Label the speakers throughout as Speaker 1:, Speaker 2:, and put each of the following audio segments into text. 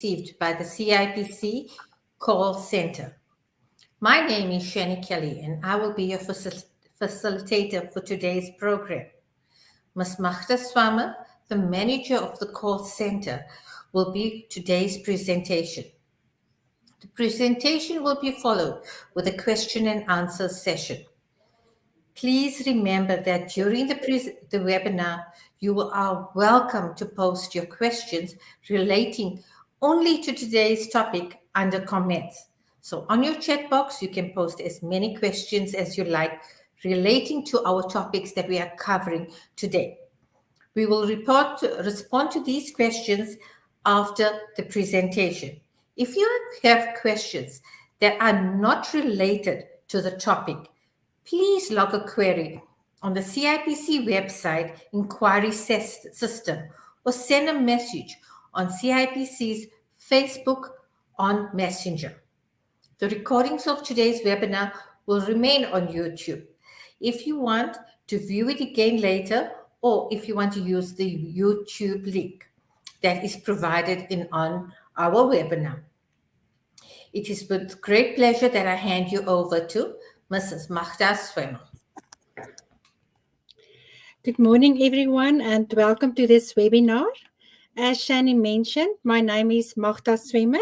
Speaker 1: received by the CIPC call center. My name is Shani Kelly, and I will be your facilitator for today's program. Ms. Magda Swammer, the manager of the call center, will be today's presentation. The presentation will be followed with a question and answer session. Please remember that during the webinar, you are welcome to post your questions relating only to today's topic under comments. So on your chat box, you can post as many questions as you like relating to our topics that we are covering today. We will respond to these questions after the presentation. If you have questions that are not related to the topic, please log a query on the CIPC website inquiry system or send a message on CIPC's Facebook on Messenger. The recordings of today's webinar will remain on YouTube. If you want to view it again later, or if you want to use the YouTube link that is provided on our webinar. It is with great pleasure that I hand you over to Mrs. Magda Swammer.
Speaker 2: Good morning, everyone, and welcome to this webinar. As Shani mentioned, my name is Magda Swammer,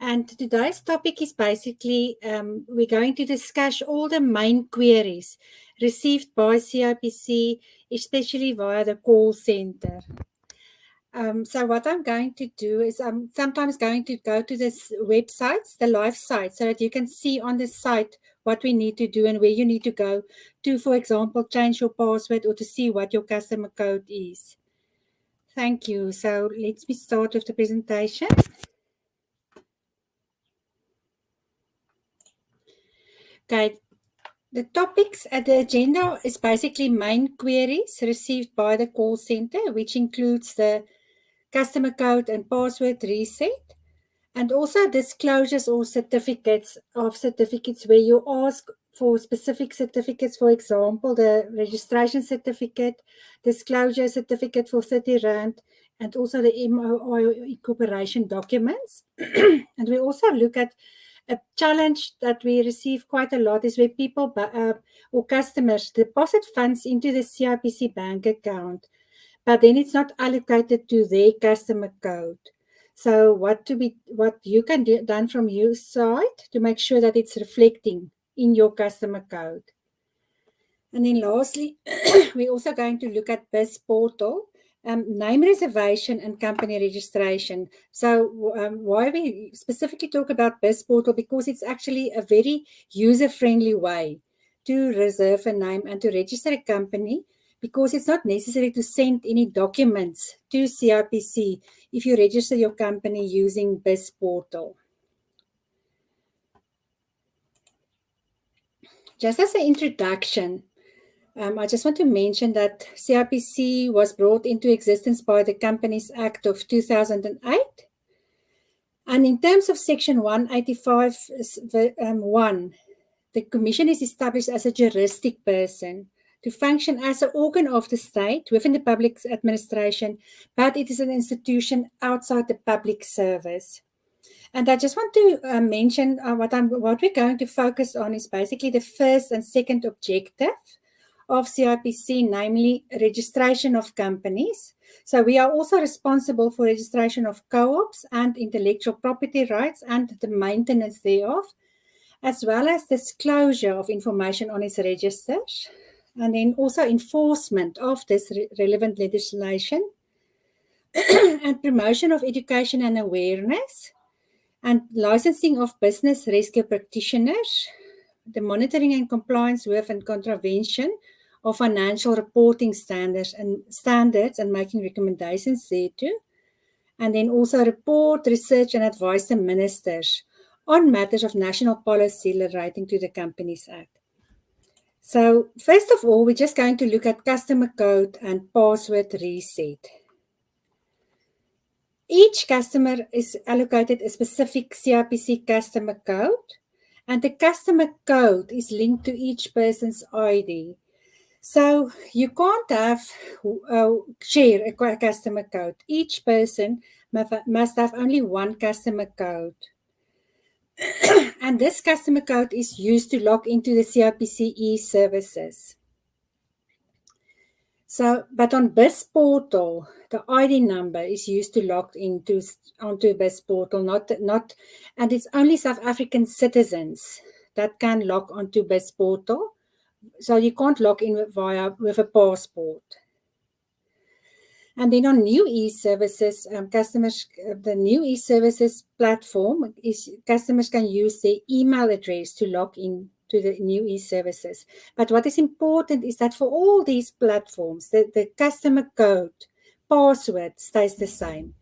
Speaker 2: and today's topic is basically we're going to discuss all the main queries received by CIPC, especially via the call center. So what I'm going to do is I'm sometimes going to go to this websites, the live site, so that you can see on the site what we need to do and where you need to go to, for example, change your password or to see what your customer code is. Thank you. So let's start with the presentation. Okay. The topics at the agenda is basically main queries received by the call center, which includes the customer code and password reset, and also disclosures or certificates where you ask for specific certificates, for example, the registration certificate, disclosure certificate for 30 Rand, and also the MOI incorporation documents. And we also look at a challenge that we receive quite a lot is where people or customers deposit funds into the CIPC bank account, but then it's not allocated to their customer code. So what you can do done from your side to make sure that it's reflecting in your customer code. And then lastly, we're also going to look at BizPortal, name reservation and company registration. So why we specifically talk about BizPortal, because it's actually a very user-friendly way to reserve a name and to register a company, because it's not necessary to send any documents to CIPC if you register your company using BizPortal. Just as an introduction, I just want to mention that CIPC was brought into existence by the Companies Act of 2008. And in terms of Section 185(1), the Commission is established as a juristic person to function as an organ of the state within the public administration, but it is an institution outside the public service. And I just want to mention what we're going to focus on is basically the first and second objective of CIPC, namely registration of companies. So we are also responsible for registration of co-ops and intellectual property rights and the maintenance thereof, as well as disclosure of information on its registers, and then also enforcement of this relevant legislation, and promotion of education and awareness, and licensing of business rescue practitioners, the monitoring and compliance with and contravention of financial reporting standards and making recommendations thereto, and then also report, research and advise the ministers on matters of national policy relating to the Companies Act. So first of all, we're just going to look at customer code and password reset. Each customer is allocated a specific CIPC customer code, and the customer code is linked to each person's ID. So you can't share a customer code. Each person must have only one customer code. And this customer code is used to log into the CIPC e-services. So, but on BizPortal, the ID number is used to log onto BizPortal, and it's only South African citizens that can log onto BizPortal. So you can't log in with a passport. And then on new e-services, the new e-services platform is customers can use their email address to log in to the new e-services. But what is important is that for all these platforms, the customer code, password stays the same.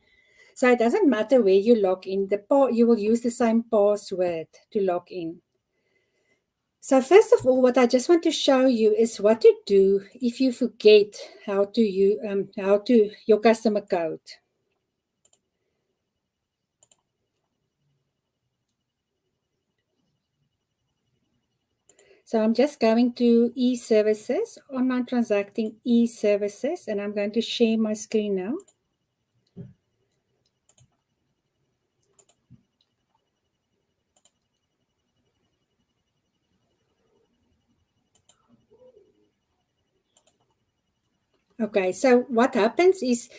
Speaker 2: So it doesn't matter where you log in, you will use the same password to log in. So first of all, what I just want to show you is what to do if you forget your customer code. So I'm just going to e-services, online transacting e-services, and I'm going to share my screen now. Okay, so what happens is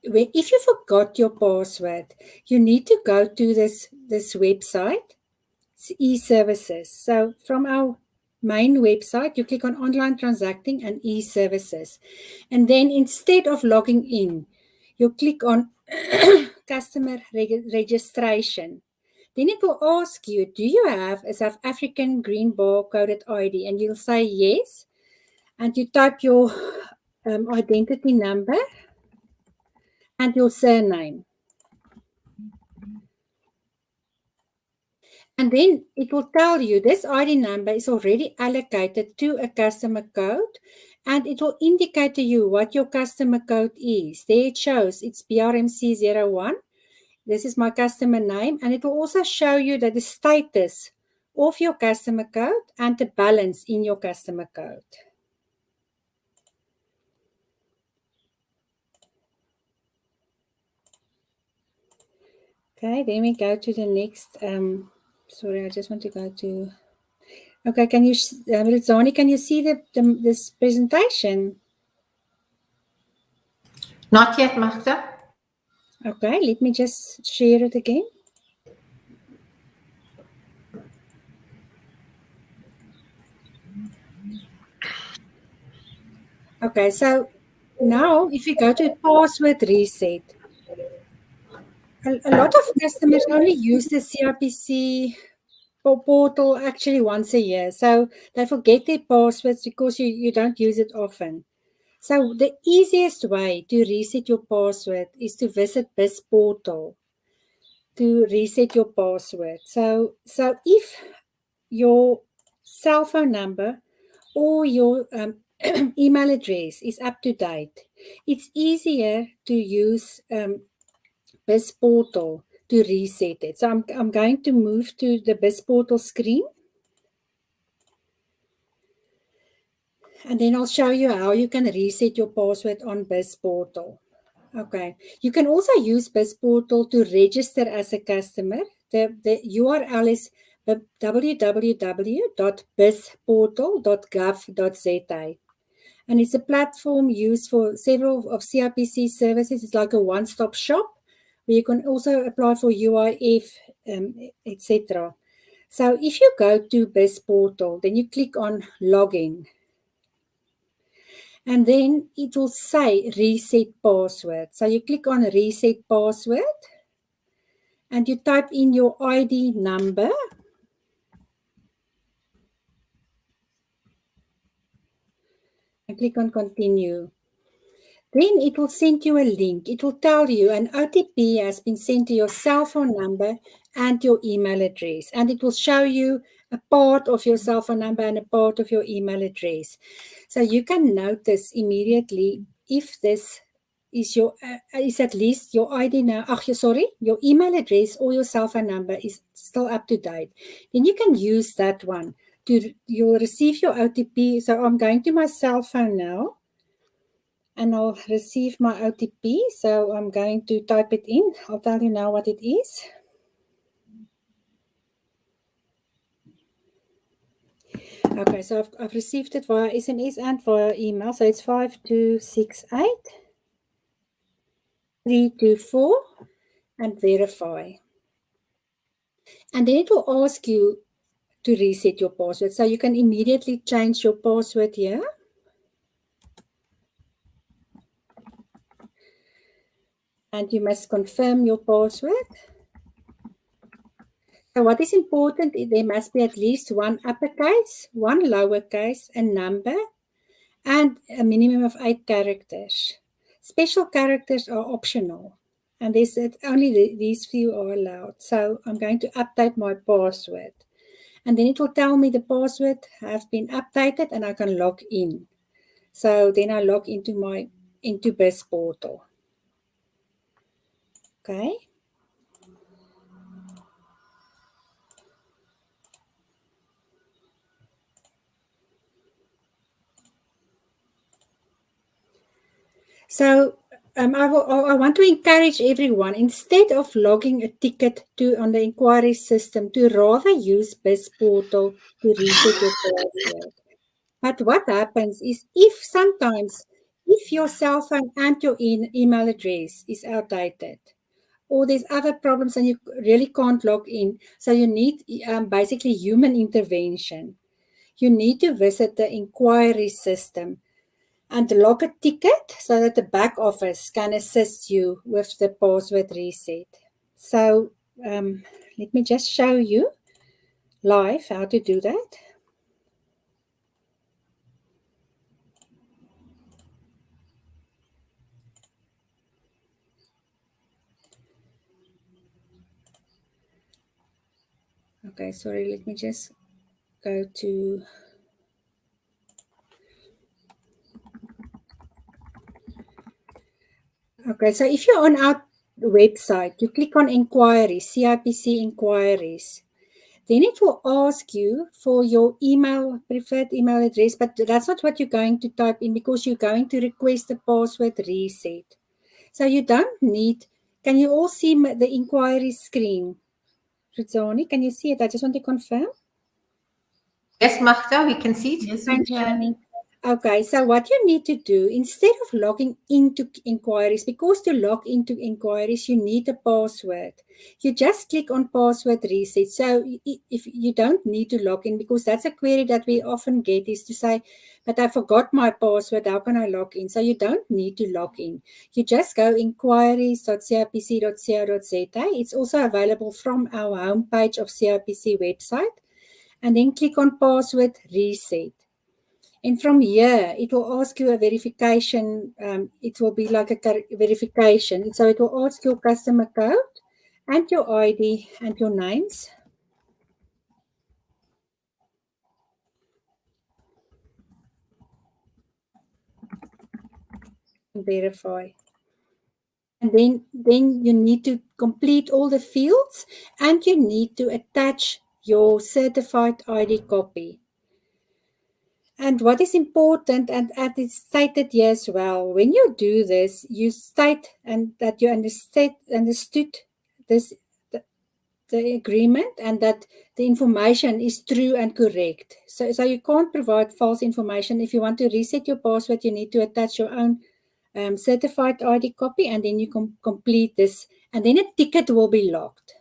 Speaker 2: if you forgot your password, you need to go to this website, e-services. So from our main website, you click on online transacting and e-services. And then instead of logging in, you click on customer registration. Then it will ask you, do you have a South African green barcoded ID? And you'll say yes. And you type your identity number and your surname. And then it will tell you this ID number is already allocated to a customer code, and it will indicate to you what your customer code is. There it shows it's BRMC01. This is my customer name, and it will also show you that the status of your customer code and the balance in your customer code. Okay, then we go to the next. Sorry, I just want to go to. Okay, can you, Rizani, can you see this presentation?
Speaker 1: Not yet, Magda.
Speaker 2: Okay, let me just share it again. Okay, so now if you go to password reset, a lot of customers only use the CIPC portal actually once a year. So they forget their passwords because you don't use it often. So the easiest way to reset your password is to visit BizPortal to reset your password. So if your cell phone number or your email address is up to date, it's easier to use BizPortal to reset it. So I'm going to move to the BizPortal screen. And then I'll show you how you can reset your password on BizPortal. Okay. You can also use BizPortal to register as a customer. The URL is www.bizportal.gov.za. And it's a platform used for several of CIPC services. It's like a one-stop shop where you can also apply for UIF, etc. So if you go to BizPortal, then you click on login. And then it will say reset password. So you click on reset password and you type in your ID number. And click on continue. Then it will send you a link. It will tell you an OTP has been sent to your cell phone number and your email address. And it will show you a part of your cell phone number and a part of your email address. So you can notice immediately if this is at least your ID now. Your email address or your cell phone number is still up to date. Then you can use that one. You'll receive your OTP. So I'm going to my cell phone now. and I'll receive my OTP. So I'm going to type it in. I'll tell you now what it is. Okay, so I've received it via SMS and via email. So it's 5268 324 and verify. And then it will ask you to reset your password. So you can immediately change your password here. And you must confirm your password. So what is important is there must be at least one uppercase, one lowercase, a number, and a minimum of 8 characters. Special characters are optional, and only these few are allowed. So I'm going to update my password. And then it will tell me the password has been updated and I can log in. So then I log into BizPortal. Okay. So I want to encourage everyone, instead of logging a ticket on the inquiry system, to rather use BizPortal to reset your password. But what happens is if your cell phone and your email address is outdated, or there's other problems and you really can't log in, so you need basically human intervention. You need to visit the inquiry system and log a ticket so that the back office can assist you with the password reset. So let me just show you live how to do that. Okay, sorry, let me just go to... Okay, so if you're on our website, you click on inquiries, CIPC inquiries. Then it will ask you for your preferred email address, but that's not what you're going to type in because you're going to request a password reset. So you don't need... Can you all see the inquiry screen? Ritzani, can you see it? I just want to confirm.
Speaker 1: Yes, Magda, we can see it.
Speaker 3: Yes, we can.
Speaker 2: Okay, so what you need to do, instead of logging into inquiries, because to log into inquiries, you need a password. You just click on password reset. So if you don't need to log in, because that's a query that we often get, is to say, but I forgot my password, how can I log in? So you don't need to log in. You just go inquiries.cipc.co.za. It's also available from our homepage of CIPC website. And then click on password reset. And from here, it will ask you a verification. It will be like a verification. So it will ask your customer code and your ID and your names. Verify. And then you need to complete all the fields and you need to attach your certified ID copy. And what is important, and it's stated here as well, when you do this, you state and that you understood this the agreement and that the information is true and correct. So you can't provide false information. If you want to reset your password, you need to attach your own certified ID copy, and then you complete this, and then a ticket will be logged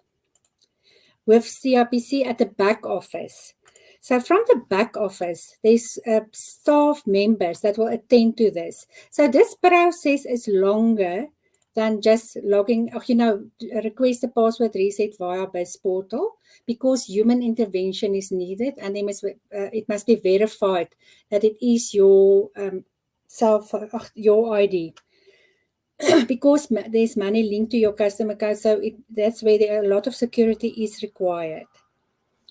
Speaker 2: with CIPC at the back office. So from the back office, there's staff members that will attend to this. So this process is longer than just logging, request a password reset via BizPortal, because human intervention is needed, and it must be verified that it is your your ID. Because there's money linked to your customer code, so that's where a lot of security is required.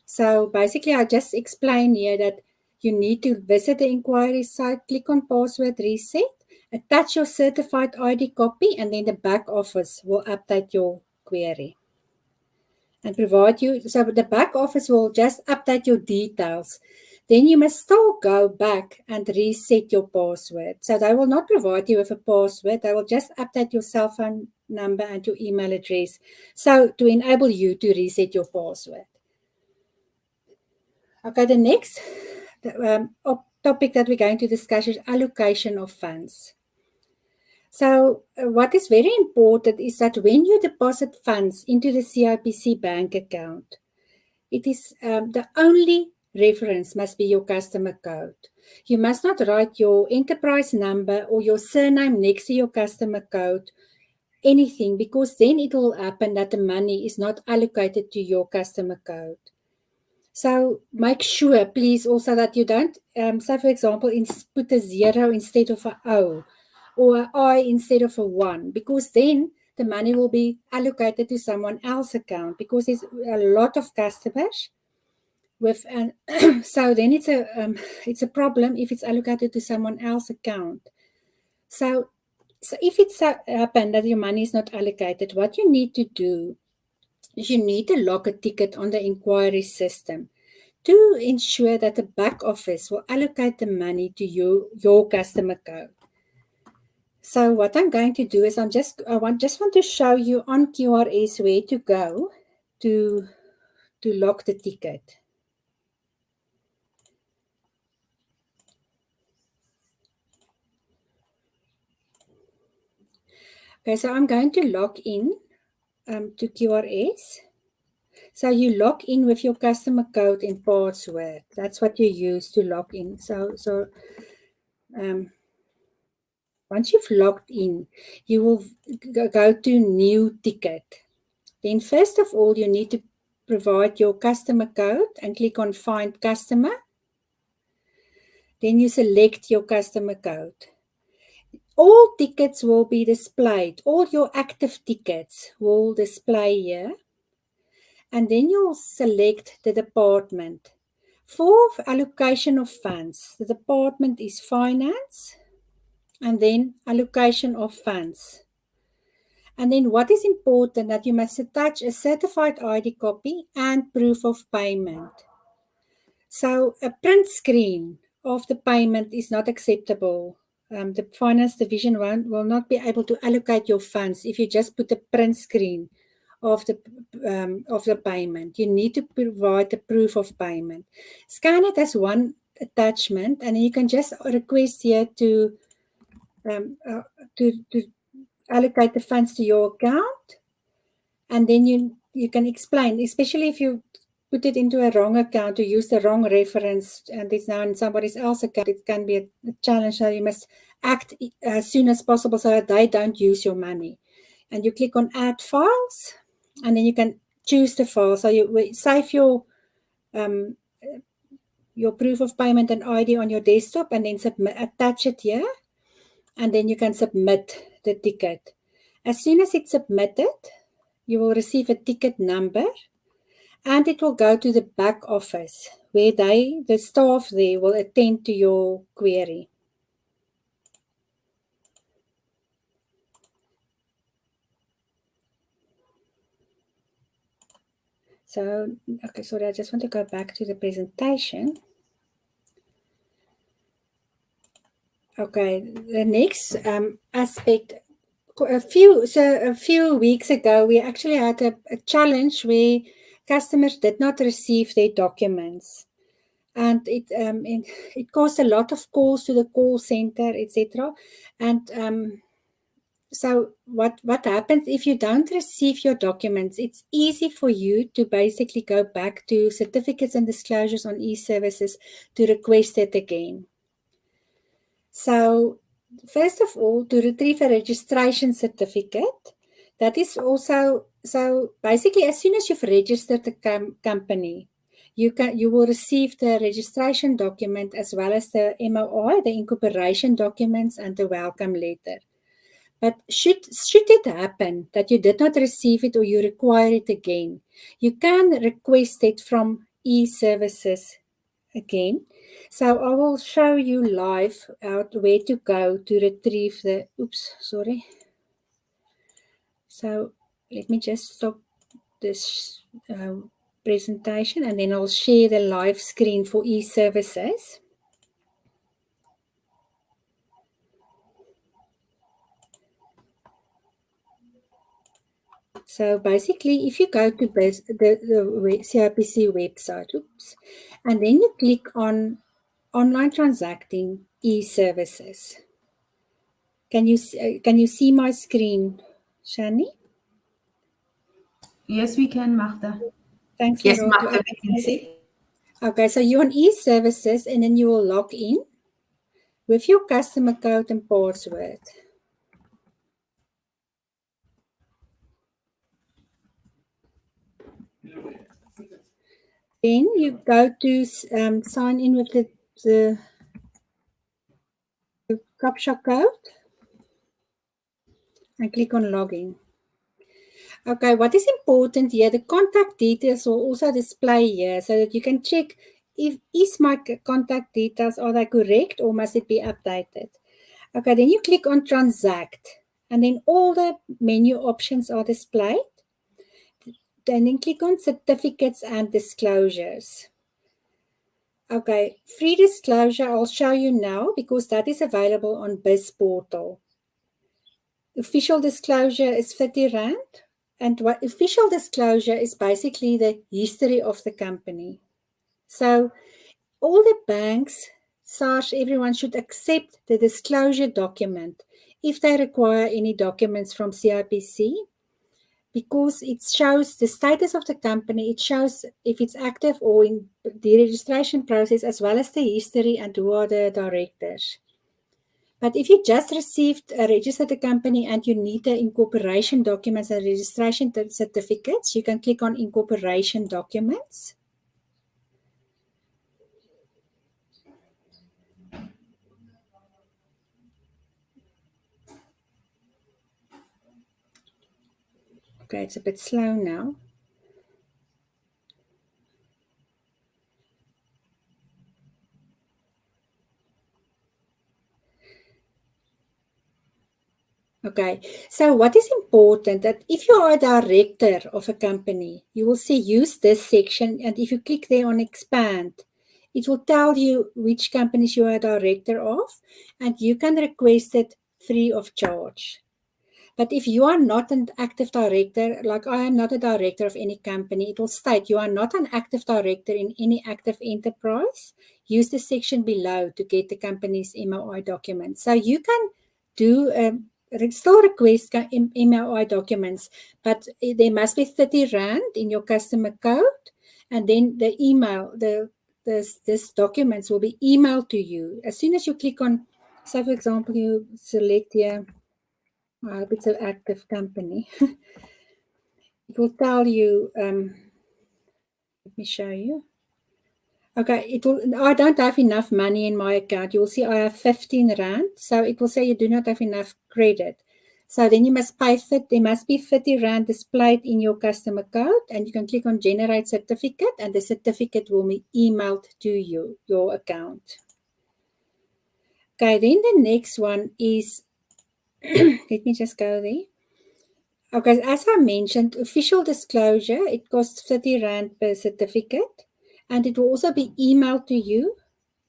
Speaker 2: So basically, I just explained here that you need to visit the inquiry site, click on password reset, attach your certified ID copy, and then the back office will update your query and provide you. So the back office will just update your details. then you must still go back and reset your password. So they will not provide you with a password. They will just update your cell phone number and your email address, so to enable you to reset your password. Okay, the next topic that we're going to discuss is allocation of funds. So what is very important is that when you deposit funds into the CIPC bank account, it is the only reference must be your customer code. You must not write your enterprise number or your surname next to your customer code, anything, because then it will happen that the money is not allocated to your customer code. So make sure, please, also that you don't, say for example, put a 0 instead of a O or an I instead of a 1, because then the money will be allocated to someone else's account, because there's a lot of customers with, so then it's a problem if it's allocated to someone else's account. So if it's happened that your money is not allocated, what you need to do is you need to log a ticket on the inquiry system to ensure that the back office will allocate the money to your customer code. So what I'm going to do is I just want to show you on QRS where to go to log the ticket. Okay, so I'm going to log in to QRS. So you log in with your customer code and password. That's what you use to log in. So once you've logged in, you will go to new ticket. Then first of all, you need to provide your customer code and click on find customer. Then you select your customer code. All tickets will be displayed. All your active tickets will display here. And then you'll select the department. For allocation of funds, the department is finance, and then allocation of funds. And then what is important, that you must attach a certified ID copy and proof of payment. So a print screen of the payment is not acceptable. The finance division will not be able to allocate your funds if you just put a print screen of the payment. You need to provide the proof of payment. Scan it as one attachment, and then you can just request here to allocate the funds to your account, and then you can explain, especially if you put it into a wrong account, to use the wrong reference, and it's now in somebody else's account, it can be a challenge. So you must act as soon as possible so that they don't use your money. And you click on add files, and then you can choose the file. So you save your proof of payment and ID on your desktop, and then attach it here, and then you can submit the ticket. As soon as it's submitted, you will receive a ticket number, and it will go to the back office where the staff there will attend to your query. So, okay, sorry, I just want to go back to the presentation. Okay, the next aspect. A few weeks ago, we actually had a challenge where customers did not receive their documents, and it caused a lot of calls to the call center, etc. And so what happens if you don't receive your documents? It's easy for you to basically go back to certificates and disclosures on e-services to request it again. So first of all, to retrieve a registration certificate, that is also, so basically as soon as you've registered the company, you will receive the registration document as well as the MOI, the incorporation documents, and the welcome letter. But should it happen that you did not receive it or you require it again, you can request it from e-services again. So I will show you live out where to go to retrieve the, So let me just stop this presentation, and then I'll share the live screen for e-services. So basically, if you go to the CIPC website, and then you click on online transacting e-services. Can you see my screen, Shani?
Speaker 3: Yes, we can, Magda.
Speaker 2: Thanks,
Speaker 1: Yes,
Speaker 2: Lerato.
Speaker 1: Magda, we can see.
Speaker 2: Okay, so you're on e-services, and then you will log in with your customer code and password. Then you go to sign in with the CAPTCHA code and click on login. Okay, what is important here, the contact details will also display here so that you can check if is my contact details, are they correct or must it be updated. Okay, then you click on transact and then all the menu options are displayed. Then click on certificates and disclosures. Okay, free disclosure I'll show you now because that is available on BizPortal. Official disclosure is 30 Rand. And what official disclosure is basically the history of the company. So all the banks, SARS, everyone should accept the disclosure document if they require any documents from CIPC, because it shows the status of the company, it shows if it's active or in the registration process, as well as the history and who are the directors. But if you just received a registered company and you need the incorporation documents and registration certificates, you can click on incorporation documents. Okay, it's a bit slow now. Okay, so what is important that if you are a director of a company, you will see use this section, and if you click there on expand, it will tell you which companies you are a director of, and you can request it free of charge. But if you are not an active director, like I am not a director of any company, it will state you are not an active director in any active enterprise. Use the section below to get the company's MOI document. So you can do still request MOI documents, but there must be 30 Rand in your customer code, and then the email, this documents will be emailed to you. As soon as you click on, so for example, you select here, if it's an active company, it will tell you, let me show you. Okay, I don't have enough money in my account. You will see I have 15 Rand. So it will say you do not have enough credit. So then you must pay there must be 30 Rand displayed in your customer code, and you can click on generate certificate, and the certificate will be emailed to you, your account. Okay, then the next one is, let me just go there. Okay, as I mentioned, official disclosure, it costs 30 Rand per certificate, and it will also be emailed to you,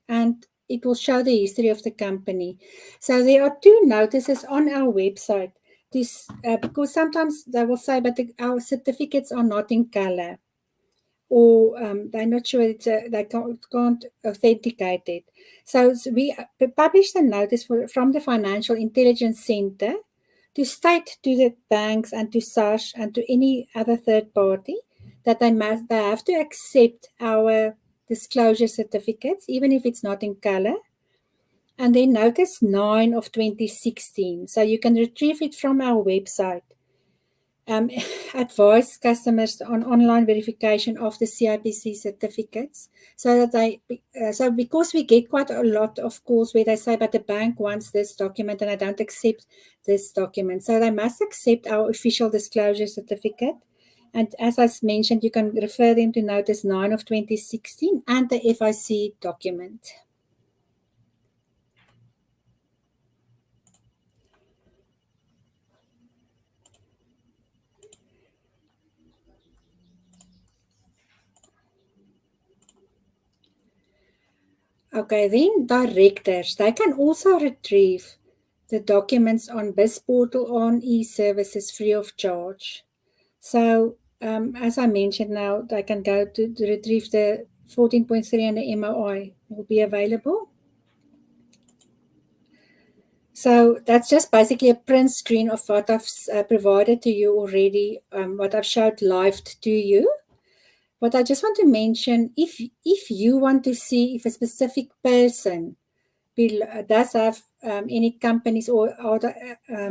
Speaker 2: and it will show the history of the company. So there are two notices on our website, because sometimes they will say, but our certificates are not in color, or they're not sure they can't authenticate it. So we published a notice from the Financial Intelligence Center to state to the banks and to SARS and to any other third party that they have to accept our disclosure certificates, even if it's not in color. And then notice 9 of 2016. So you can retrieve it from our website. Advise customers on online verification of the CIPC certificates, so that so because we get quite a lot of calls where they say, but the bank wants this document and I don't accept this document. So they must accept our official disclosure certificate. And as I mentioned, you can refer them to notice 9 of 2016 and the FIC document. Okay, then directors, they can also retrieve the documents on BizPortal on e-services free of charge. So, as I mentioned now, they can go to retrieve the 14.3 and the MOI will be available. So that's just basically a print screen of what I've provided to you already, what I've showed live to you. But I just want to mention, if you want to see if a specific person does have any companies or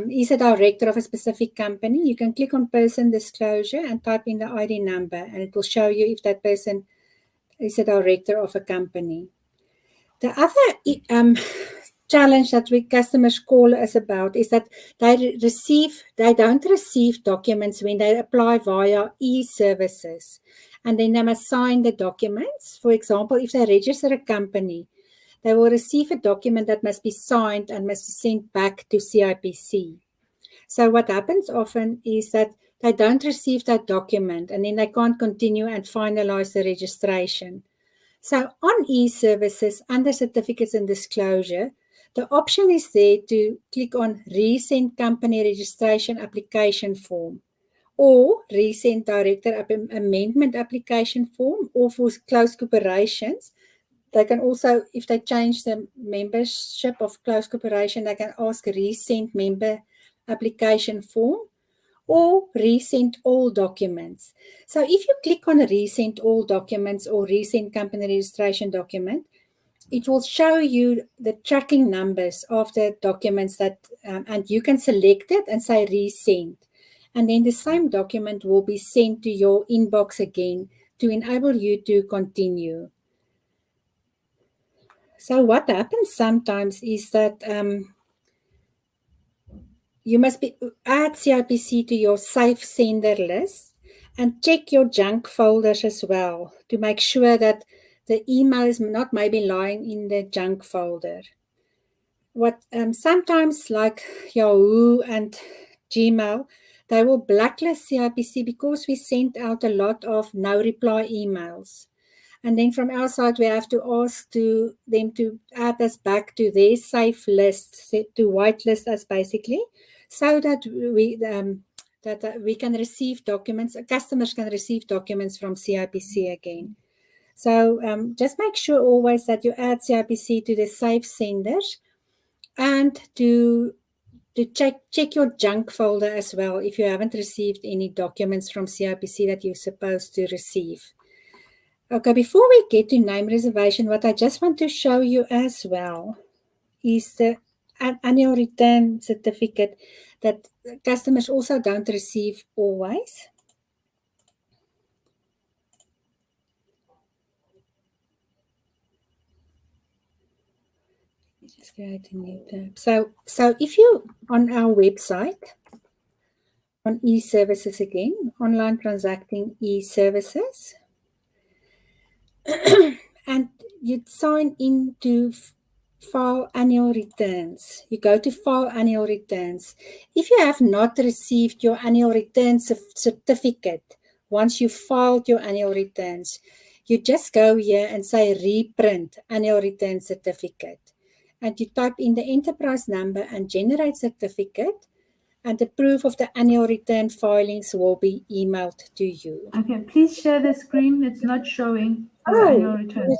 Speaker 2: is a director of a specific company, you can click on person disclosure and type in the ID number, and it will show you if that person is a director of a company. The other challenge that we customers call us about is that they don't receive documents when they apply via e-services, and then they must sign the documents. For example, if they register a company, they will receive a document that must be signed and must be sent back to CIPC. So what happens often is that they don't receive that document, and then they can't continue and finalize the registration. So on e-services, under certificates and disclosure, the option is there to click on resend company registration application form, or resend director amendment application form, or for close corporations. They can also, if they change the membership of close corporation, they can ask resend member application form, or resend all documents. So if you click on resend all documents or resend company registration document, it will show you the tracking numbers of the documents that, and you can select it and say resend. And then the same document will be sent to your inbox again to enable you to continue. So what happens sometimes is that you must add CIPC to your safe sender list and check your junk folders as well to make sure that the email is not maybe lying in the junk folder. What sometimes like Yahoo and Gmail, they will blacklist CIPC because we sent out a lot of no reply emails. And then from our side, we have to ask them to add us back to their safe list, to whitelist us basically, so that we can receive documents, customers can receive documents from CIPC again. So just make sure always that you add CIPC to the safe senders, and to check your junk folder as well if you haven't received any documents from CIPC that you're supposed to receive. Okay, before we get to name reservation, what I just want to show you as well is the annual return certificate that customers also don't receive always. Let me just create a new tab. So if you on our website, on e-services again, online transacting e-services, and you'd sign into file annual returns. You go to file annual returns. If you have not received your annual return certificate, once you've filed your annual returns, you just go here and say reprint annual return certificate. And you type in the enterprise number and generate certificate, and the proof of the annual return filings will be emailed to you.
Speaker 3: Okay, please share the screen. It's not showing for the annual return.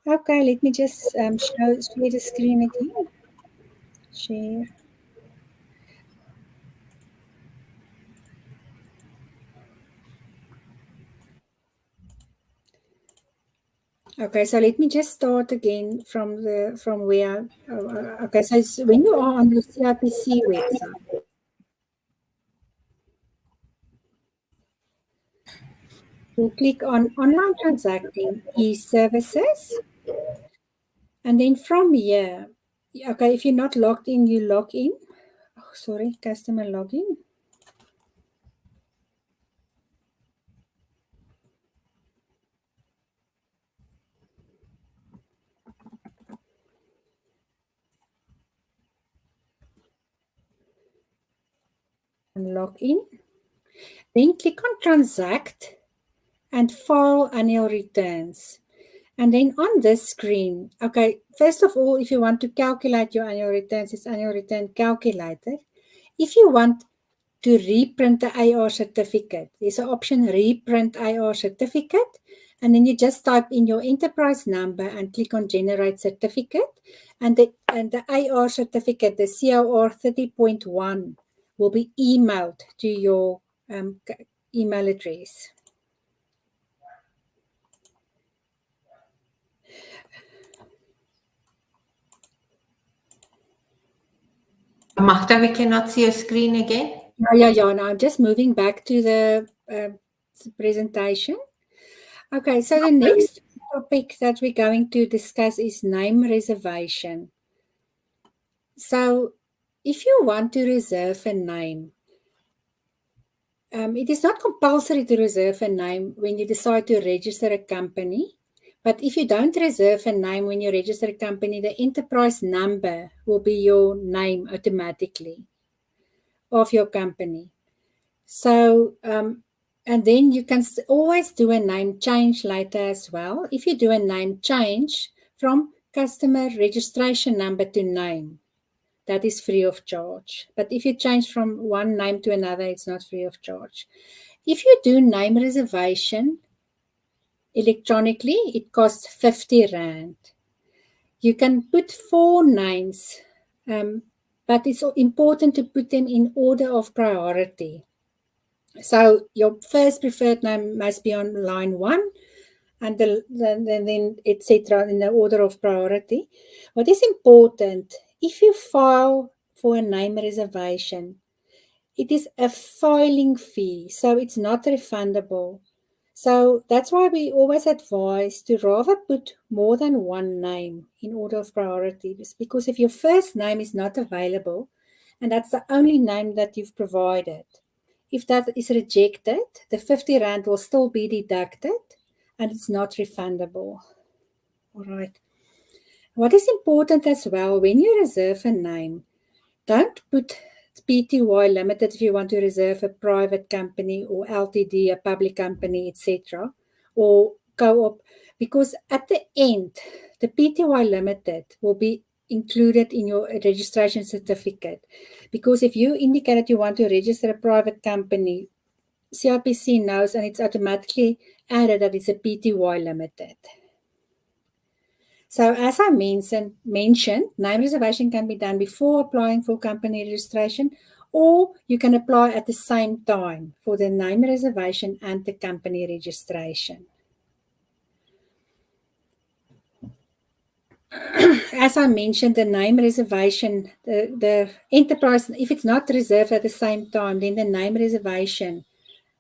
Speaker 2: Okay, let me just share the screen again. Share. Okay, so let me just start again from where. Okay, so when you are on the CIPC website, you click on online transacting e-services, and then from here, okay, if you're not logged in, you log in. Oh, sorry, customer login. And log in. Then click on transact and file annual returns. And then on this screen, okay, first of all, if you want to calculate your annual returns, it's annual return calculator. If you want to reprint the AR certificate, there's an option reprint AR certificate. And then you just type in your enterprise number and click on generate certificate. And the AR certificate, the COR 30.1, will be emailed to your email address.
Speaker 1: Magda, we cannot see your screen again.
Speaker 2: Yeah. Now I'm just moving back to the presentation. Okay, so the next topic that we're going to discuss is name reservation. So if you want to reserve a name, it is not compulsory to reserve a name when you decide to register a company. But if you don't reserve a name when you register a company, the enterprise number will be your name automatically of your company. So, and then you can always do a name change later as well. If you do a name change from customer registration number to name, that is free of charge. But if you change from one name to another, it's not free of charge. If you do name reservation electronically, it costs 50 Rand. You can put 4 names, but it's important to put them in order of priority. So your first preferred name must be on line 1, and then etc. in the order of priority. What is important, if you file for a name reservation, it is a filing fee, so it's not refundable. So that's why we always advise to rather put more than one name in order of priority, because if your first name is not available, and that's the only name that you've provided, if that is rejected, the 50 Rand will still be deducted and it's not refundable. All right. What is important as well, when you reserve a name, don't put Pty Limited if you want to reserve a private company, or Ltd, a public company, etc., or co-op, because at the end, the Pty Limited will be included in your registration certificate. Because if you indicate that you want to register a private company, CIPC knows and it's automatically added that it's a Pty Limited. So as I mentioned, name reservation can be done before applying for company registration, or you can apply at the same time for the name reservation and the company registration. As I mentioned, the name reservation, the enterprise, if it's not reserved at the same time, then the name reservation,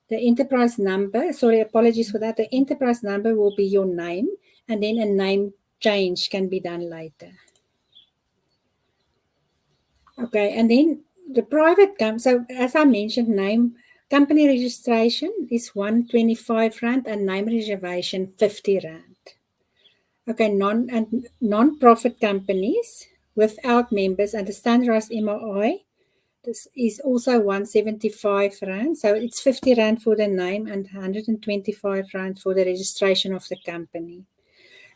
Speaker 2: the enterprise number, sorry, apologies for that, the enterprise number will be your name, and then a name change can be done later. Okay, and then the private company, so as I mentioned, company registration is 125 Rand and name reservation 50 Rand. Okay, non-profit companies without members and the standardized MOI, this is also 175 Rand. So it's 50 Rand for the name and 125 Rand for the registration of the company.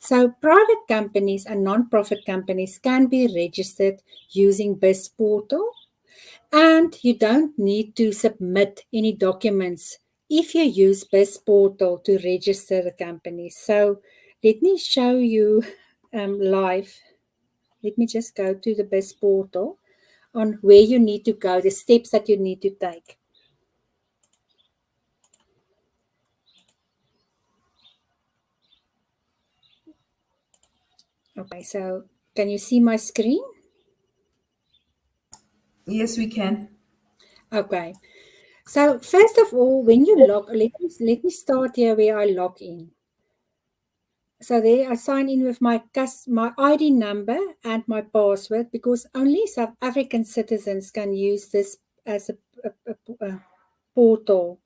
Speaker 2: So private companies and non-profit companies can be registered using BizPortal, and you don't need to submit any documents if you use BizPortal to register the company. So let me show you live. Let me just go to the BizPortal on where you need to go, the steps that you need to take. Okay, so can you see my screen?
Speaker 3: Yes, we can.
Speaker 2: Okay. So first of all, when you let me start here where I log in. So there I sign in with my ID number and my password, because only South African citizens can use this as a portal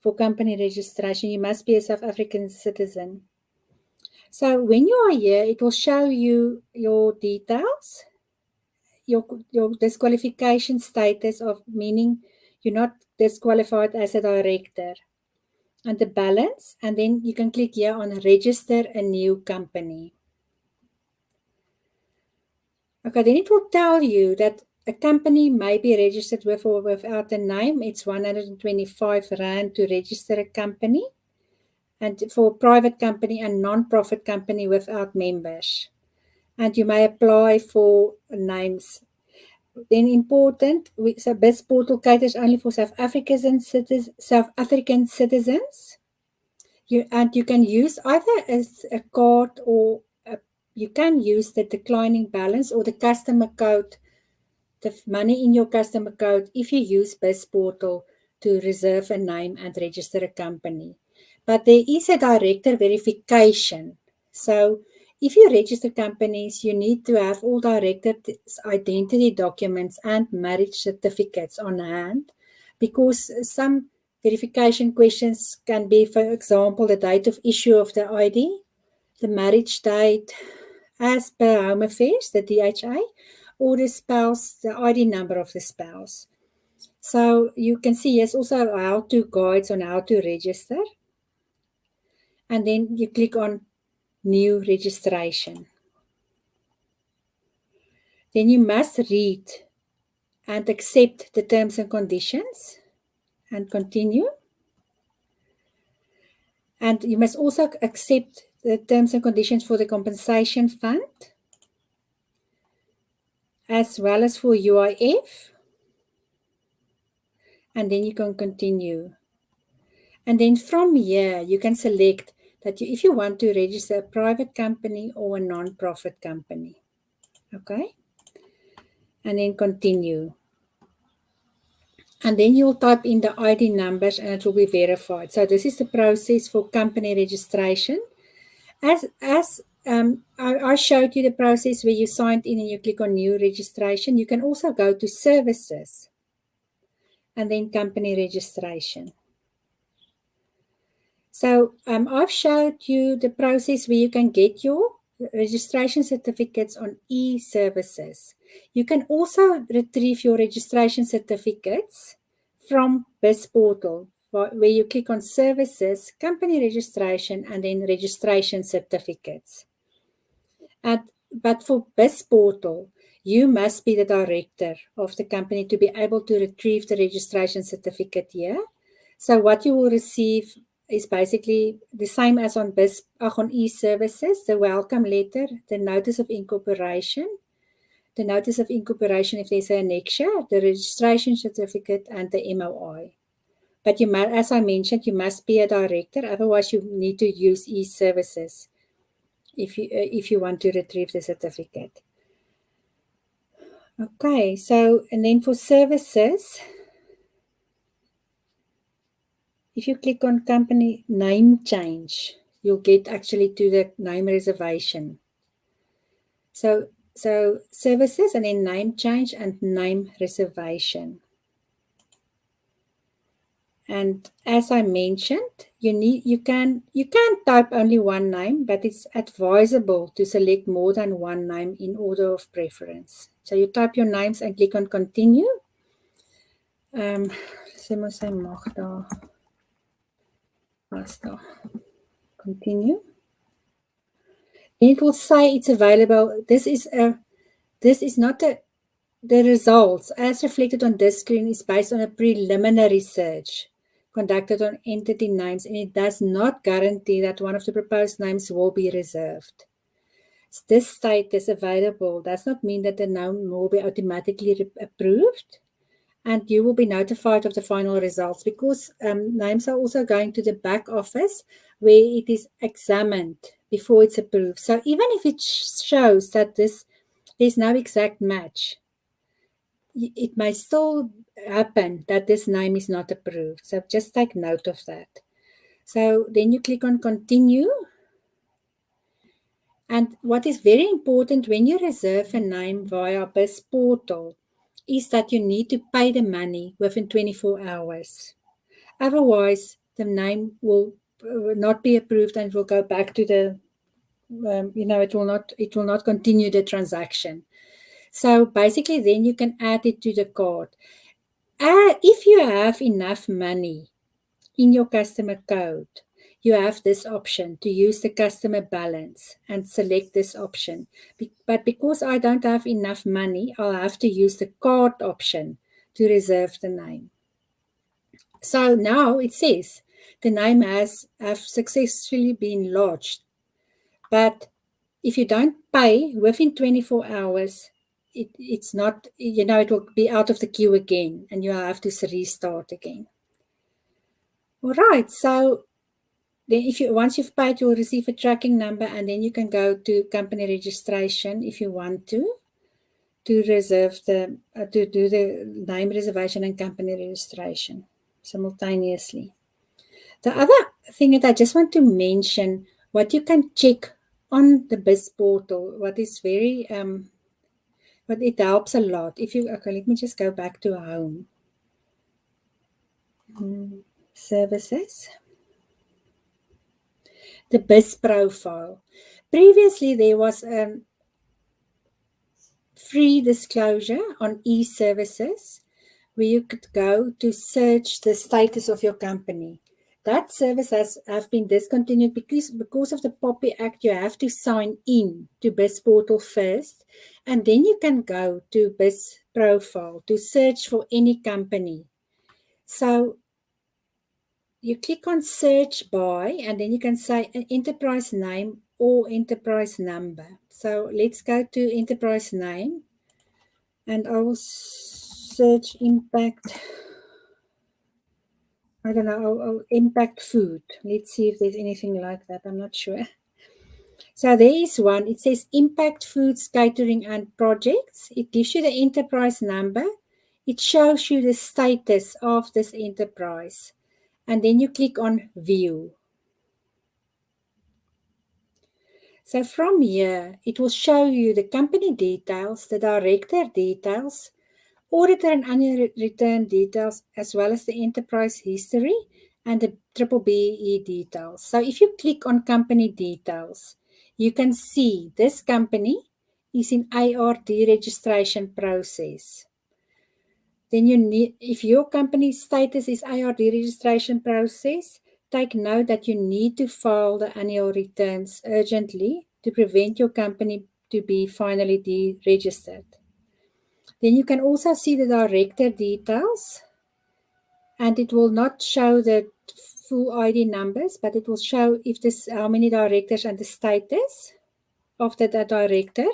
Speaker 2: for company registration. You must be a South African citizen. So when you are here, it will show you your details, your disqualification status, of meaning you're not disqualified as a director. and the balance, and then you can click here on register a new company. Okay, then it will tell you that a company may be registered with or without a name. It's 125 Rand to register a company, and for a private company and non-profit company without members. And you may apply for names. Then important, so BizPortal caters only for South African citizens. You can use either as a card or you can use the declining balance or the customer code, the money in your customer code, if you use BizPortal to reserve a name and register a company. But there is a director verification. So if you register companies, you need to have all directors' identity documents and marriage certificates on hand, because some verification questions can be, for example, the date of issue of the ID, the marriage date as per Home Affairs, the DHA, or the spouse, the ID number of the spouse. So you can see here's also how-to guides on how to register. And then you click on new registration. Then you must read and accept the terms and conditions and continue. And you must also accept the terms and conditions for the compensation fund, as well as for UIF. And then you can continue. And then from here, you can select that if you want to register a private company or a non-profit company. Okay? And then continue. And then you'll type in the ID numbers and it will be verified. So this is the process for company registration. I showed you the process where you signed in and you click on new registration. You can also go to services and then company registration. So I've showed you the process where you can get your registration certificates on e-services. You can also retrieve your registration certificates from BizPortal, where you click on services, company registration, and then registration certificates. But for BizPortal, you must be the director of the company to be able to retrieve the registration certificate here. So what you will receive is basically the same as on e-services, the welcome letter, the notice of incorporation if there's an annexure, the registration certificate, and the MOI. But you must, as I mentioned, you must be a director, otherwise you need to use e-services if you want to retrieve the certificate. Okay, so, and then for services, if you click on company name change, you'll get actually to the name reservation. So services and then name change and name reservation. And as I mentioned, you can type only one name, but it's advisable to select more than one name in order of preference. So you type your names and click on continue. Continue. It will say it's available. This is not the results as reflected on this screen is based on a preliminary search conducted on entity names, and it does not guarantee that one of the proposed names will be reserved. This status available does not mean that the name will be automatically approved, and you will be notified of the final results, because names are also going to the back office where it is examined before it's approved. So even if it shows that there's no exact match, it may still happen that this name is not approved. So just take note of that. So then you click on continue. And what is very important when you reserve a name via BizPortal is that you need to pay the money within 24 hours. Otherwise, the name will not be approved and will go back to the, it will not continue the transaction. So basically, then you can add it to the card. If you have enough money, in your customer code, you have this option to use the customer balance and select this option. But because I don't have enough money, I'll have to use the card option to reserve the name. So now it says the name has successfully been lodged. But if you don't pay within 24 hours, it's not, it will be out of the queue again and you have to restart again. All right, so then once you've paid, you'll receive a tracking number and then you can go to company registration if you want to reserve to do the name reservation and company registration simultaneously. The other thing that I just want to mention, what you can check on the BizPortal, what is very, but it helps a lot. Okay, let me just go back to home. Services. The Biz profile. Previously, there was free disclosure on e-services where you could go to search the status of your company. That service has been discontinued because of the POPI Act. You have to sign in to BizPortal first, and then you can go to Biz Profile to search for any company. So you click on search by, and then you can say an enterprise name or enterprise number. So let's go to enterprise name, and I will search impact. I don't know, I'll impact food. Let's see if there's anything like that. I'm not sure. So there is one. It says Impact Foods Catering and Projects. It gives you the enterprise number. It shows you the status of this enterprise. And then you click on View. So from here, it will show you the company details, the director details, auditor and annual return details, as well as the enterprise history and the BBBE details. So if you click on company details, you can see this company is in ARD registration process. Then if your company's status is ARD registration process, take note that you need to file the annual returns urgently to prevent your company to be finally deregistered. Then you can also see the director details, and it will not show the full ID numbers, but it will show how many directors and the status of that director.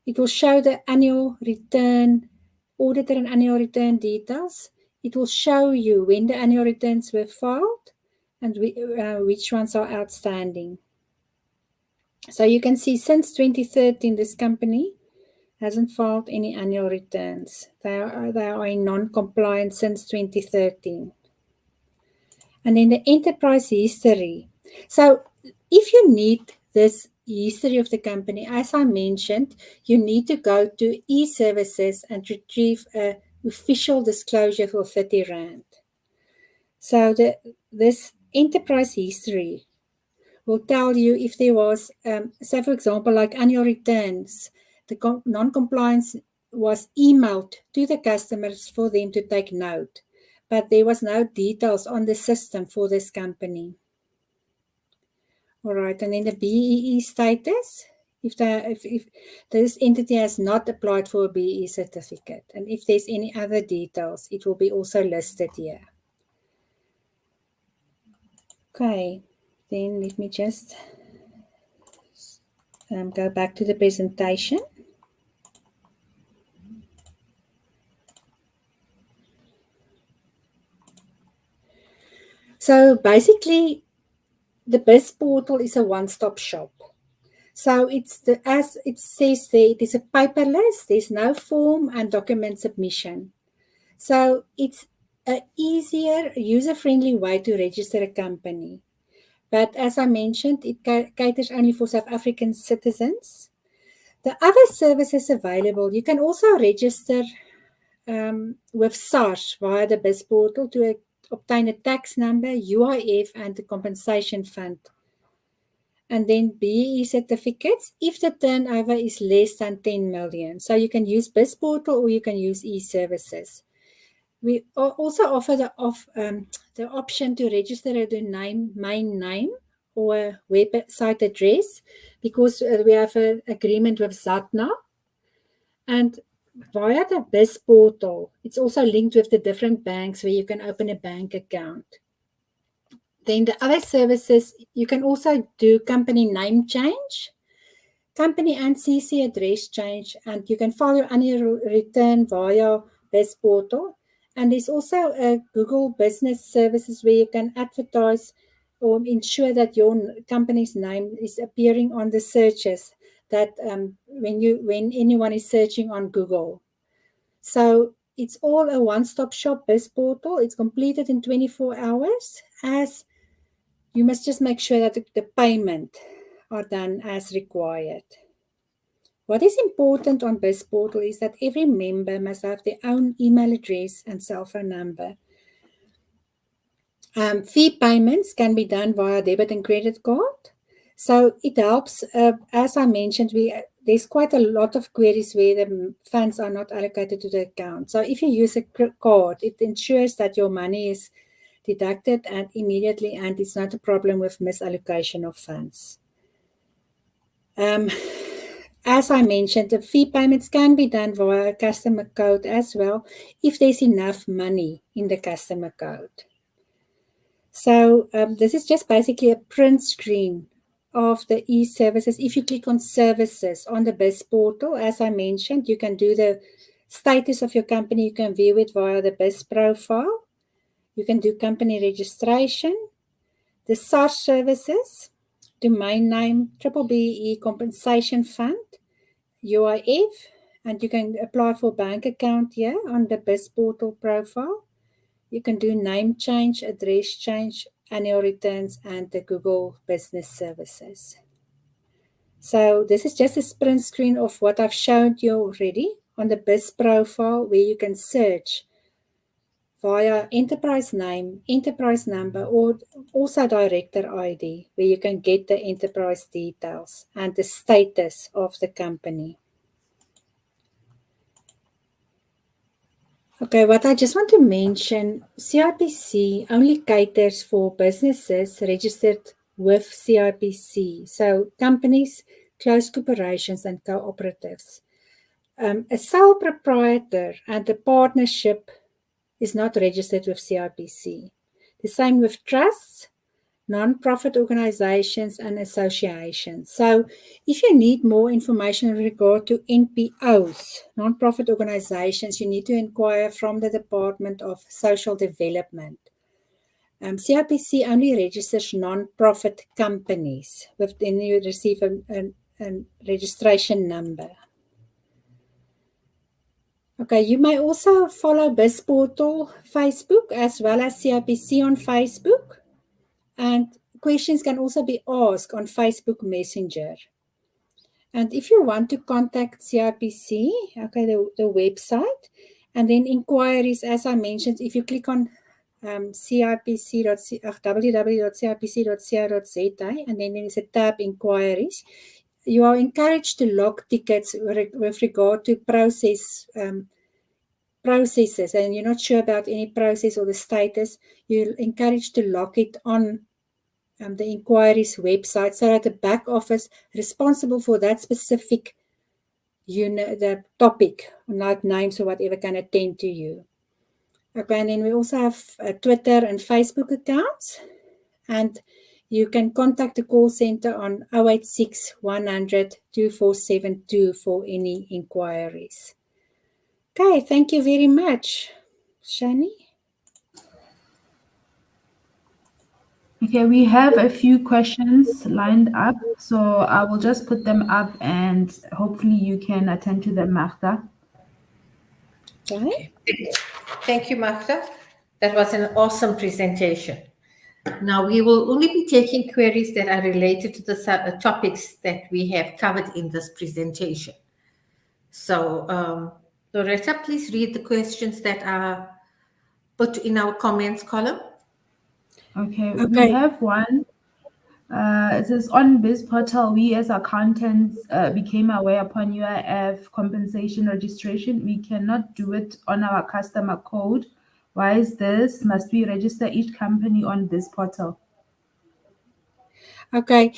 Speaker 2: It will show the annual return, auditor and annual return details. It will show you when the annual returns were filed and which ones are outstanding. So you can see since 2013, this company hasn't filed any annual returns. They are in non-compliance since 2013. And then the enterprise history. So if you need this history of the company, as I mentioned, you need to go to e-services and retrieve an official disclosure for 30 Rand. So this enterprise history will tell you if there was, say for example, like annual returns, the non-compliance was emailed to the customers for them to take note, but there was no details on the system for this company. All right, and then the BEE status, if this entity has not applied for a BEE certificate, and if there's any other details, it will be also listed here. Okay, then let me just go back to the presentation. So basically, the BizPortal is a one-stop shop. So as it says there, it is a paperless, there's no form and document submission. So it's an easier, user-friendly way to register a company. But as I mentioned, it caters only for South African citizens. The other services available, you can also register with SARS via the BizPortal to obtain a tax number, UIF, and the compensation fund. And then BEE certificates if the turnover is less than 10 million. So you can use BizPortal or you can use e-services. We also offer the the option to register a main name or a website address, because we have an agreement with Zatna. And via the BizPortal, it's also linked with the different banks where you can open a bank account. Then the other services, you can also do company name change, company and CC address change, and you can file your annual return via BizPortal. And there's also a Google Business Services where you can advertise or ensure that your company's name is appearing on the searches that when anyone is searching on Google. So it's all a one-stop shop BizPortal. It's completed in 24 hours, as you must just make sure that the payment are done as required. What is important on BizPortal is that every member must have their own email address and cell phone number. Fee payments can be done via debit and credit card. So it helps, as I mentioned, there's quite a lot of queries where the funds are not allocated to the account. So if you use a card, it ensures that your money is deducted and immediately, and it's not a problem with misallocation of funds. As I mentioned, the fee payments can be done via a customer code as well if there's enough money in the customer code. So this is just basically a print screen of the e-services. If you click on services on the BizPortal, as I mentioned, you can do the status of your company. You can view it via the Biz profile. You can do company registration, the SARS services, domain name, BBBE compensation fund, UIF, and you can apply for bank account here on the BizPortal profile. You can do name change, address change, annual returns, and the Google Business Services. So this is just a sprint screen of what I've shown you already on the Biz profile, where you can search via enterprise name, enterprise number, or also director ID, where you can get the enterprise details and the status of the company. Okay, what I just want to mention, CIPC only caters for businesses registered with CIPC, so companies, close corporations, and cooperatives. A sole proprietor and a partnership is not registered with CIPC. The same with trusts, non-profit organizations, and associations. So if you need more information in regard to NPOs, non-profit organizations, you need to inquire from the Department of Social Development. CIPC only registers non-profit companies, then you receive a registration number. Okay, you may also follow BizPortal Facebook as well as CIPC on Facebook. And questions can also be asked on Facebook Messenger. And if you want to contact CIPC, okay, the website, and then inquiries, as I mentioned, if you click on www.cipc.co.za, and then there is a tab inquiries, you are encouraged to log tickets with regard to processes, and you're not sure about any process or the status, you're encouraged to log it on the inquiries website, so that the back office responsible for that specific unit, the topic, like names or whatever, can attend to you. Okay, and then we also have Twitter and Facebook accounts, and you can contact the call center on 086 100 2472 for any inquiries. Okay, thank you very much. Shani?
Speaker 3: Okay, we have a few questions lined up, so I will just put them up and hopefully you can attend to them, Magda.
Speaker 2: Okay.
Speaker 1: Thank you, Magda. That was an awesome presentation. Now, we will only be taking queries that are related to the topics that we have covered in this presentation. So, Loretta, please read the questions that are put in our comments column.
Speaker 3: Okay. We have one. It says, on BizPortal, we as accountants became aware upon UIF compensation registration. We cannot do it on our customer code Why is this? Must we register each company on BizPortal?
Speaker 2: Okay,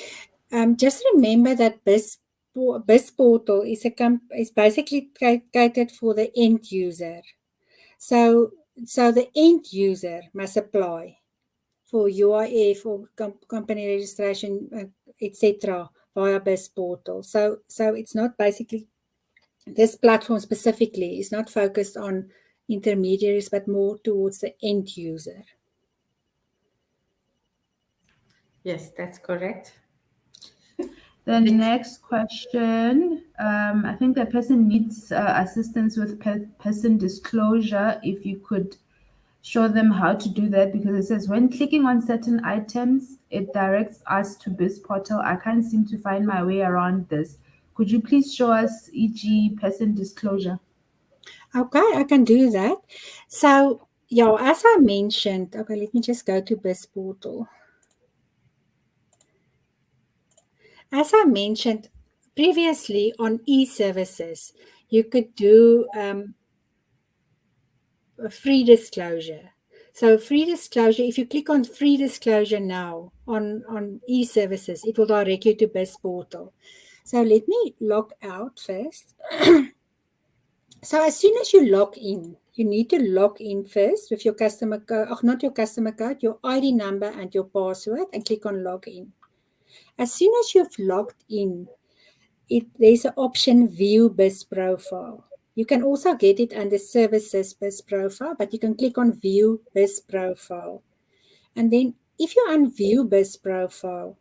Speaker 2: just remember that BizPortal is basically catered for the end user. So the end user must apply for UIF or company registration, etc. via BizPortal. So it's not basically, this platform specifically is not focused on intermediaries, but more towards the end user.
Speaker 1: Yes, that's correct.
Speaker 3: The next question, I think the person needs assistance with person disclosure. If you could show them how to do that, because it says when clicking on certain items, it directs us to BizPortal. I can't seem to find my way around this. Could you please show us, e.g., person disclosure?
Speaker 2: Okay, I can do that. So, yeah, as I mentioned, okay, let me just go to BizPortal. As I mentioned previously on e-services, you could do a free disclosure. So free disclosure, if you click on free disclosure now on e-services, it will direct you to BizPortal. So let me log out first. So as soon as you log in, you need to log in first with your customer code, not your customer code, your ID number and your password, and click on login. As soon as you've logged in, there's an option View Biz Profile. You can also get it under Services Biz Profile, but you can click on View Biz Profile. And then if you unview Biz Profile,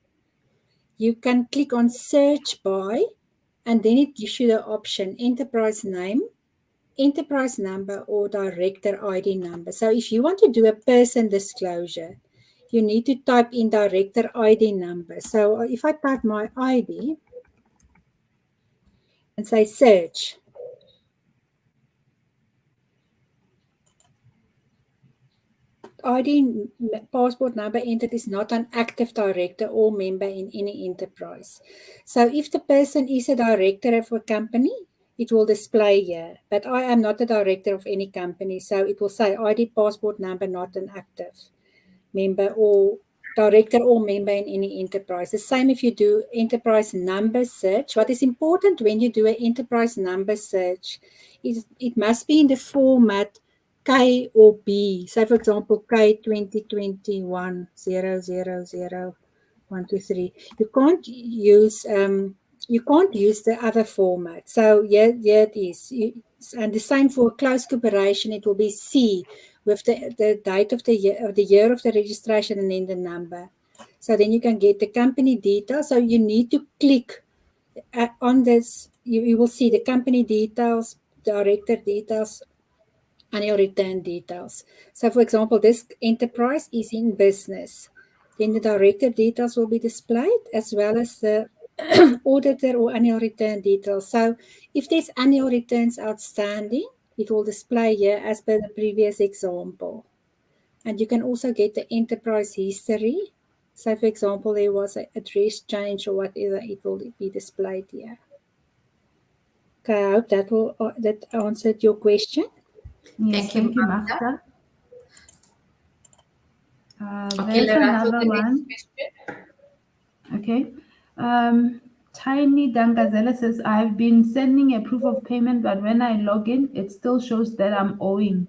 Speaker 2: you can click on Search By, and then it gives you the option Enterprise Name, Enterprise Number, or Director ID number. So if you want to do a person disclosure, you need to type in Director ID number. So if I type my ID and say search, ID passport number entered is not an active director or member in any enterprise. So if the person is a director of a company, it will display here. But I am not a director of any company, so it will say ID passport number not an active member or director or member in any enterprise. The same if you do enterprise number search. What is important when you do an enterprise number search is it must be in the format K or B. So for example, K 2021 000 you can't use the other format. So here it is. And the same for close cooperation, it will be C with the date of the year of the registration and then the number. So then you can get the company details. So you need to click on this. You will see the company details, director details, annual return details. So for example, this enterprise is in business. Then the director details will be displayed as well as the auditor or annual return details. So if there's annual returns outstanding, it will display here as per the previous example. And you can also get the enterprise history. So for example, there was an address change or whatever, it will be displayed here. Okay, I hope that answered your question.
Speaker 3: Yes, thank you, Magda.
Speaker 1: Okay,
Speaker 3: There's another one. Okay. Tiny Dangazela says, I've been sending a proof of payment, but when I log in, it still shows that I'm owing.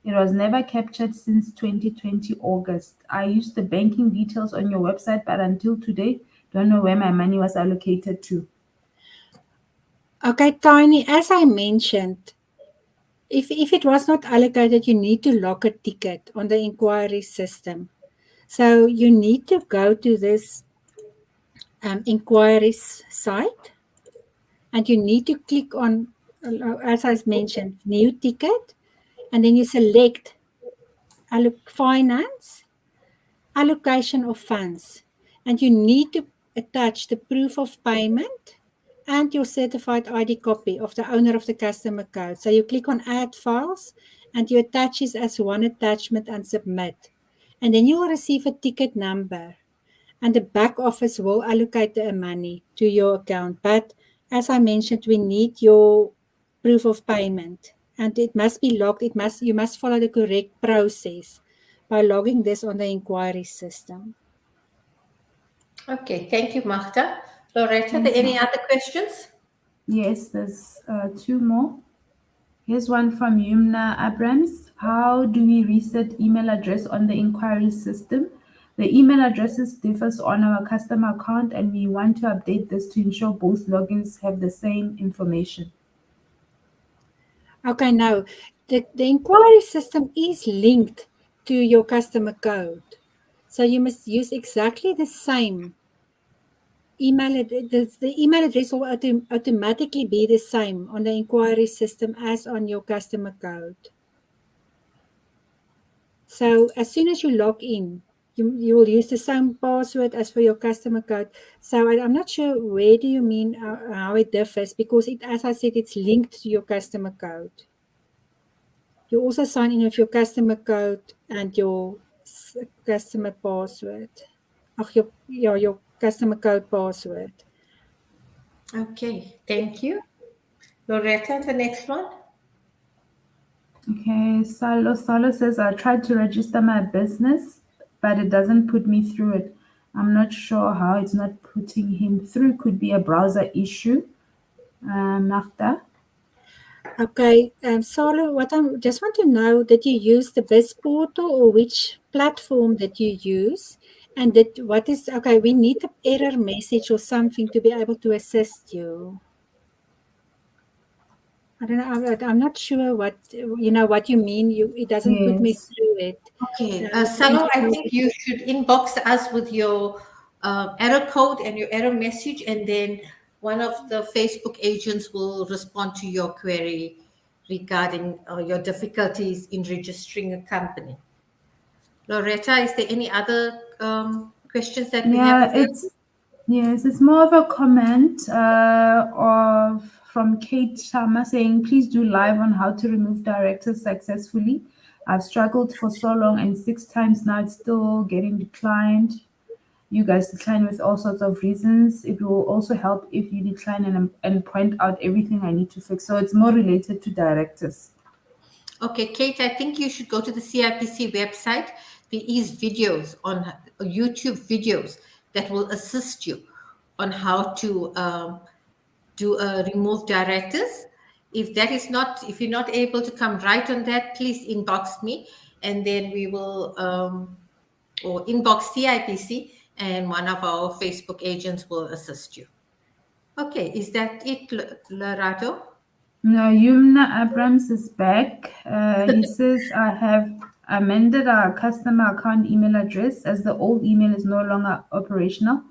Speaker 3: It was never captured since 2020 August. I used the banking details on your website, but until today, don't know where my money was allocated to.
Speaker 2: Okay, Tiny, as I mentioned, if it was not allocated, you need to log a ticket on the inquiry system. So you need to go to this inquiries site, and you need to click on, as I mentioned, new ticket, and then you select finance, allocation of funds, and you need to attach the proof of payment and your certified ID copy of the owner of the customer code. So you click on add files and you attach it as one attachment and submit. And then you will receive a ticket number, and the back office will allocate the money to your account. But as I mentioned, we need your proof of payment and it must be logged. You must follow the correct process by logging this on the inquiry system.
Speaker 1: Okay, thank you, Magda. Loretta, are there
Speaker 3: Thanks,
Speaker 1: any other questions?
Speaker 3: Yes, there's two more. Here's one from Yumna Abrams. How do we reset email address on the inquiry system? The email addresses differs on our customer account, and we want to update this to ensure both logins have the same information.
Speaker 2: Okay, now the inquiry system is linked to your customer code. So you must use exactly the same email address. The email address will automatically be the same on the inquiry system as on your customer code. So as soon as you log in, you will use the same password as for your customer code. So I'm not sure where do you mean how it differs, because as I said, it's linked to your customer code. You also sign in with your customer code and your customer password. Your customer code password.
Speaker 1: Okay, thank you. Loretta, the next one.
Speaker 3: Okay, Salo says, I tried to register my business, but it doesn't put me through it. I'm not sure how it's not putting him through. Could be a browser issue. Magda?
Speaker 2: Okay, Salo, what I just want to know, did you use the BizPortal or which platform did you use? And we need an error message or something to be able to assist you. I don't know, I'm not sure what you mean. It doesn't put me
Speaker 3: Yes.
Speaker 2: through it.
Speaker 1: Okay,
Speaker 2: It seems
Speaker 1: Salo, I
Speaker 2: like
Speaker 1: think you should inbox us with your error code and your error message, and then one of the Facebook agents will respond to your query regarding your difficulties in registering a company. Loretta, is there any other questions that we have
Speaker 3: Yeah,
Speaker 1: available?
Speaker 3: it's more of a comment from Kate Sharma saying, please do live on how to remove directors successfully. I've struggled for so long, and 6 times now it's still getting declined. You guys decline with all sorts of reasons. It will also help if you decline and point out everything I need to fix. So it's more related to directors.
Speaker 1: Okay, Kate, I think you should go to the CIPC website. There is videos on YouTube videos that will assist you on how to do remove directors. If you're not able to come right on that, please inbox me, and then we will or inbox CIPC, and one of our Facebook agents will assist you. Okay, is that it, Larato?
Speaker 3: No, Yumna Abrams is back. He says, I have amended our customer account email address as the old email is no longer operational.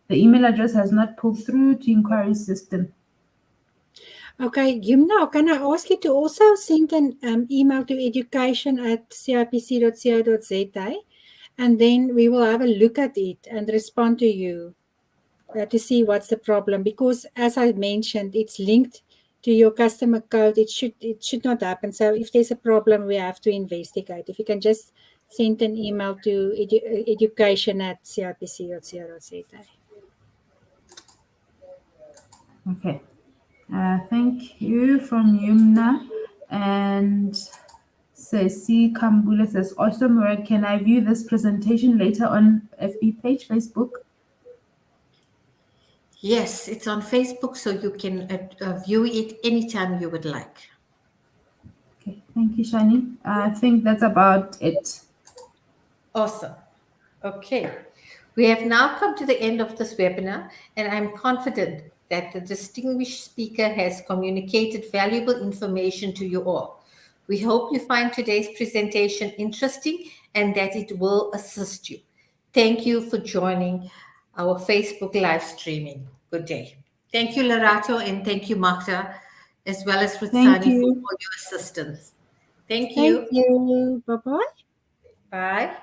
Speaker 3: The email address has not pulled through to inquiry system.
Speaker 2: Okay, Yumna, can I ask you to also send an email to education@cipc.co.za, and then we will have a look at it and respond to you to see what's the problem. Because as I mentioned, it's linked to your customer code. It should not happen. So if there's a problem, we have to investigate. If you can just send an email to education@cipc.co.za.
Speaker 3: Okay. Thank you from Yumna. And Ceci Kambula says, awesome work. Can I view this presentation later on FB page, Facebook?
Speaker 1: Yes, it's on Facebook, so you can view it anytime you would like.
Speaker 3: Okay, thank you, Shani. I think that's about it.
Speaker 1: Awesome. Okay. We have now come to the end of this webinar, and I'm confident that the distinguished speaker has communicated valuable information to you all. We hope you find today's presentation interesting and that it will assist you. Thank you for joining our Facebook live streaming. Good day. Thank you, Larato, and thank you, Magda, as well as
Speaker 3: Thank
Speaker 1: Rutsani, for
Speaker 3: you.
Speaker 1: all your assistance. Thank
Speaker 2: Thank
Speaker 1: you.
Speaker 2: you. Bye-bye.
Speaker 1: Bye.